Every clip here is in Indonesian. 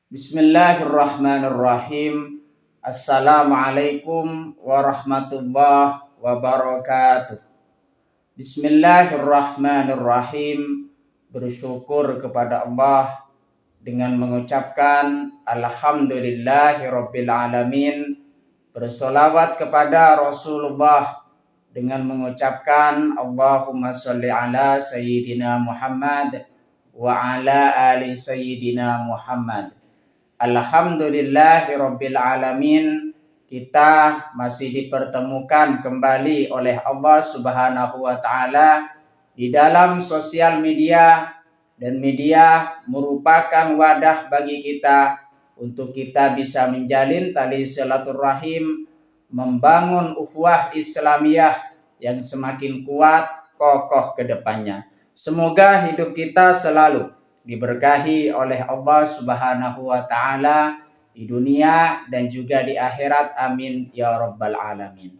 Bismillahirrahmanirrahim. Assalamualaikum warahmatullahi wabarakatuh. Bismillahirrahmanirrahim. Bersyukur kepada Allah dengan mengucapkan Alhamdulillahirabbil alamin. Bersolawat kepada Rasulullah dengan mengucapkan Allahumma sholli ala Sayyidina Muhammad wa ala ali Sayyidina Muhammad. Alhamdulillahirabbil alamin. Kita masih dipertemukan kembali oleh Allah Subhanahu wa taala di dalam sosial media, dan media merupakan wadah bagi kita untuk kita bisa menjalin tali silaturahim, membangun ukhuwah Islamiyah yang semakin kuat, kokoh ke depannya. Semoga hidup kita selalu diberkahi oleh Allah Subhanahu wa taala di dunia dan juga di akhirat. Amin ya rabbal alamin.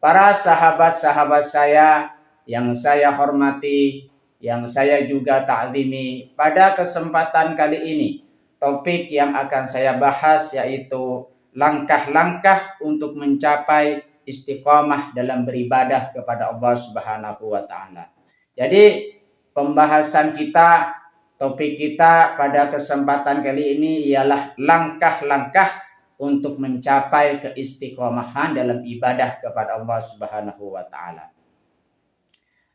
Para sahabat-sahabat saya yang saya hormati, yang saya juga ta'zimi, pada kesempatan kali ini topik yang akan saya bahas yaitu langkah-langkah untuk mencapai istiqomah dalam beribadah kepada Allah Subhanahu wa taala. Jadi pembahasan kita, topik kita pada kesempatan kali ini ialah langkah-langkah untuk mencapai keistiqomahan dalam ibadah kepada Allah Subhanahu wa taala.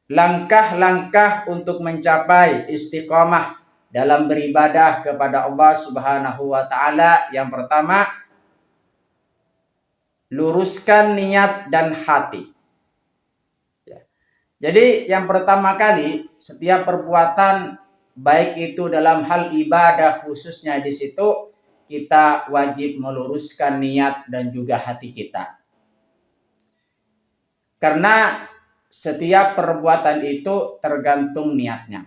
Langkah-langkah untuk mencapai istiqomah dalam beribadah kepada Allah Subhanahu wa taala. Yang pertama, luruskan niat dan hati. Jadi yang pertama kali, setiap perbuatan baik itu dalam hal ibadah khususnya di situ, kita wajib meluruskan niat dan juga hati kita. Karena setiap perbuatan itu tergantung niatnya.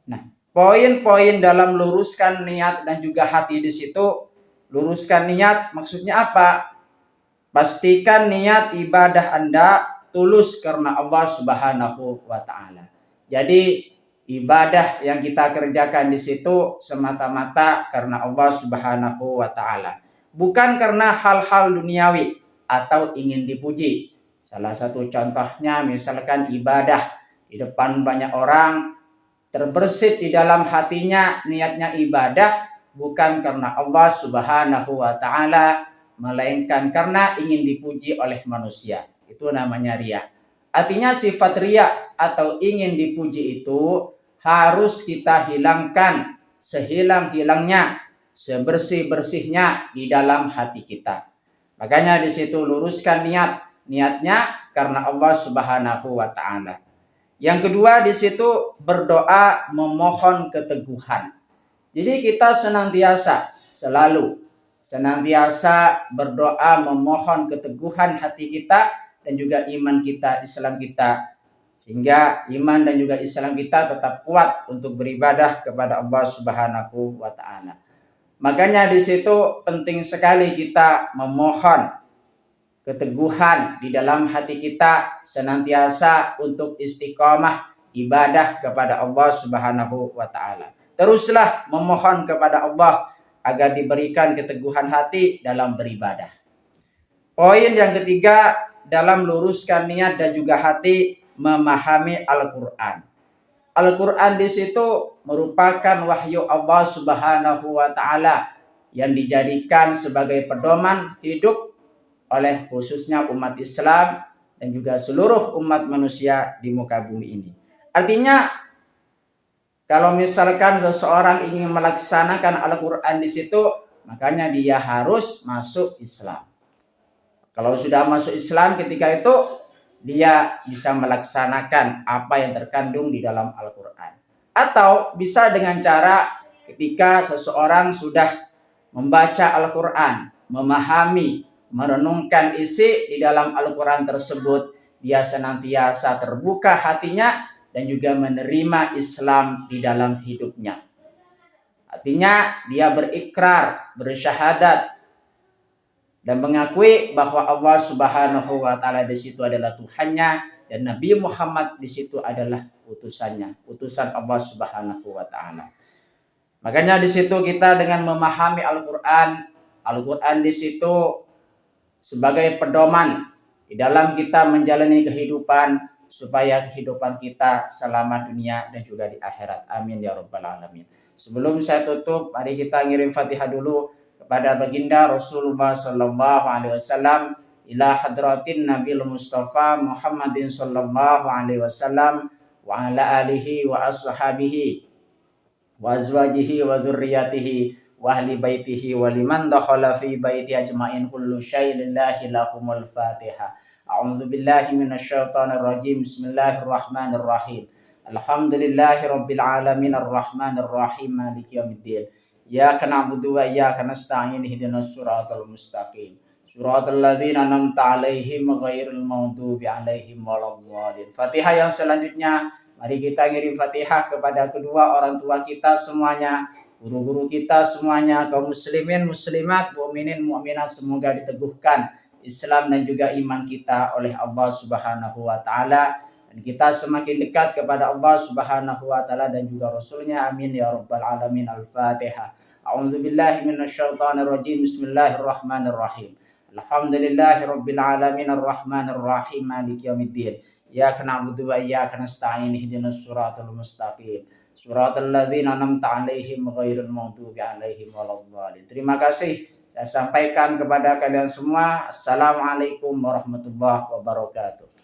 Nah, poin-poin dalam luruskan niat dan juga hati di situ, luruskan niat maksudnya apa? Pastikan niat ibadah Anda tulus karena Allah Subhanahu wa taala. Jadi ibadah yang kita kerjakan di situ semata-mata karena Allah Subhanahu wa taala, bukan karena hal-hal duniawi atau ingin dipuji. Salah satu contohnya misalkan ibadah di depan banyak orang, terbersit di dalam hatinya niatnya ibadah bukan karena Allah Subhanahu wa taala, melainkan karena ingin dipuji oleh manusia. Itu namanya riya. Artinya sifat riya atau ingin dipuji itu harus kita hilangkan sehilang-hilangnya, sebersih-bersihnya di dalam hati kita. Makanya di situ luruskan niatnya karena Allah Subhanahu wa taala. Yang kedua di situ berdoa memohon keteguhan. Jadi kita senantiasa berdoa memohon keteguhan hati kita dan juga iman kita, Islam kita, sehingga iman dan juga Islam kita tetap kuat untuk beribadah kepada Allah Subhanahu wa taala. Makanya di situ penting sekali kita memohon keteguhan di dalam hati kita, senantiasa untuk istiqomah ibadah kepada Allah Subhanahu wa taala. Teruslah memohon kepada Allah agar diberikan keteguhan hati dalam beribadah. Poin yang ketiga, dalam luruskan niat dan juga hati, memahami Al-Quran. Al-Quran di situ merupakan wahyu Allah Subhanahu wa taala yang dijadikan sebagai pedoman hidup oleh khususnya umat Islam dan juga seluruh umat manusia di muka bumi ini. Artinya kalau misalkan seseorang ingin melaksanakan Al-Quran di situ, makanya dia harus masuk Islam. Kalau sudah masuk Islam ketika itu, dia bisa melaksanakan apa yang terkandung di dalam Al-Quran. Atau bisa dengan cara ketika seseorang sudah membaca Al-Quran, memahami, merenungkan isi di dalam Al-Quran tersebut, dia senantiasa terbuka hatinya dan juga menerima Islam di dalam hidupnya. Artinya dia berikrar, bersyahadat, dan mengakui bahwa Allah Subhanahu wa taala di situ adalah Tuhannya dan Nabi Muhammad di situ adalah utusannya, utusan Allah Subhanahu wa taala. Makanya di situ kita dengan memahami Al-Qur'an, Al-Qur'an di situ sebagai pedoman di dalam kita menjalani kehidupan supaya kehidupan kita selamat dunia dan juga di akhirat. Amin ya rabbal alamin. Sebelum saya tutup, mari kita ngirim Fatihah dulu kepada baginda Rasulullah sallallahu alaihi wasallam, ila hadratin Nabil Mustafa Muhammadin sallallahu alaihi wasallam wa ala alihi wa ashabihi wa azwajihi wa dzurriyyatihi wa ahli baitihi wa liman dakhala fi baiti ajmain kullu syai'in lillahi lahumul fatihah. A'udzu billahi minasyaitonir rajim. Bismillahirrahmanirrahim. Alhamdulillahi rabbil alamin arrahmanir rahim maliki yaumiddin. Iyyaka na'budu wa iyyaka nasta'in ihdinas siratal mustaqim. Suratul ladzina an'amta 'alaihim ghairil maghdubi 'alaihim waladdallin. Fatihah yang selanjutnya, mari kita ngirim Fatihah kepada kedua orang tua kita semuanya, guru-guru kita semuanya, kaum muslimin, muslimat, mukminin, mukminat, semoga diteguhkan Islam dan juga iman kita oleh Allah Subhanahu wa taala, dan kita semakin dekat kepada Allah Subhanahu wa taala dan juga Rasulnya. Amin ya rabbal alamin. Al-Fatihah. A'udzubillahi minasyaitonir rajim. Bismillahirrahmanirrahim. Alhamdulillahi rabbil alamin arrahmanir rahim maliki yaumiddin. Iyyaka na'budu wa iyyaka nasta'in ihdinas siratal mustaqim. Suratal ladzina an'amta 'alaihim ghairil maghdubi 'alaihim waladdallin. Terima kasih saya sampaikan kepada kalian semua. Assalamualaikum warahmatullahi wabarakatuh.